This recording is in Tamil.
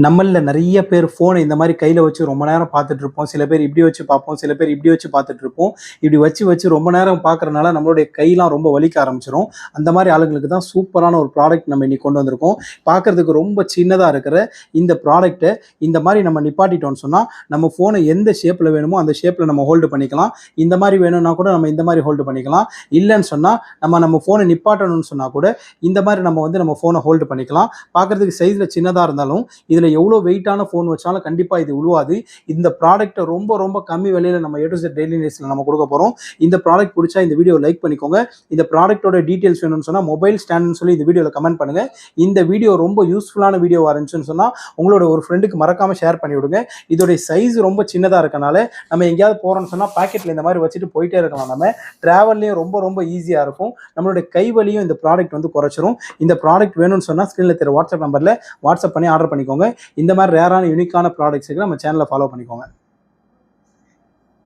நம்மள்ல நெறைய பேர் ஃபோன இந்த மாரி கையில வச்சு ரொம்ப நேரம் பார்த்துட்டு இருப்போம். சில பேர் இப்படி வச்சு பார்ப்போம். சில பேர் இப்படி வச்சு பார்த்துட்டு இருப்போம். இப்படி வச்சு வச்சு ரொம்ப நேரம் பார்க்கறனால நம்மளுடைய கைலாம் ரொம்ப வலிக்க ஆரம்பிச்சுரும். அந்த மாரி ஆளுங்களுக்கு தான் சூப்பரான ஒரு ப்ராடக்ட் நம்ம இன்னைக்கு கொண்டு வந்திருக்கோம். பார்க்கறதுக்கு ரொம்ப சின்னதா இருக்கிற இந்த ப்ராடக்ட்ட இந்த மாரி நம்ம நிப்பாட்டிட்டோம்னு சொன்னா, நம்ம ஃபோன எந்த ஷேப்ல வேணுமோ அந்த ஷேப்ல நம்ம ஹோல்டு பண்ணிக்கலாம். இந்த மாரி வேணும்னா கூட நம்ம இந்த மாரி ஹோல்டு பண்ணிக்கலாம். இல்லன்னு சொன்னா நம்ம ஃபோன நிப்பாட்டணும்னு சொன்னா கூட இந்த மாரி நம்ம ஃபோன ஹோல்டு பண்ணிக்கலாம். பார்க்கறதுக்கு சைஸ்ல சின்னதா இருந்தாலும் இதுல எவ்வளோ வெயிட்டான ஃபோன் வச்சாலும் கண்டிப்பா இது உழுவாது. இந்த ப்ராடக்ட்ட ரொம்ப ரொம்ப கம்மி விலையில நம்ம A to Z டெய்லி நீட்ஸ்ல நம்ம கொடுக்க போறோம். இந்த ப்ராடக்ட் பிடிச்சா இந்த வீடியோ லைக் பண்ணிக்கோங்க. இந்த ப்ராடக்ட்டோட டீடைல்ஸ் வேணும்னு சொன்னா மொபைல் ஸ்டாண்ட்னு சொல்லி இந்த வீடியோல கமெண்ட் பண்ணுங்க. இந்த வீடியோ ரொம்ப யூஸ்ஃபுல்லான வீடியோவா இருந்துச்சுன்னு சொன்னா உங்களோட ஒரு ஃப்ரெண்டுக்கு மறக்காம ஷேர் பண்ணி விடுங்க. இதோட சைஸ் ரொம்ப சின்னதா இருக்கனால நம்ம எங்கேயாவது போறோம்னு சொன்னா பாக்கெட்ல இந்த மாதிரி வச்சுட்டு போயிட்டே இருக்கலாம். நம்ம டிராவல்லையும் ரொம்ப ரொம்ப ஈஸியா இருக்கும். நம்மளுடைய கை வலியும் இந்த ப்ராடக்ட் வந்து குறைச்சிரும். இந்த ப்ராடக்ட் வேணும்னு சொன்னா ஸ்கிரீன்ல தெரிய வாட்ஸ்அப் நம்பர்ல வாட்ஸ்அப் பண்ணி ஆர்டர் பண்ணிக்கோங்க. இந்த மாதிரி ரேரான யூனிக்கான ப்ராடக்ட்ஸுக்கு நம்ம சேனலை ஃபாலோ பண்ணிக்கோங்க.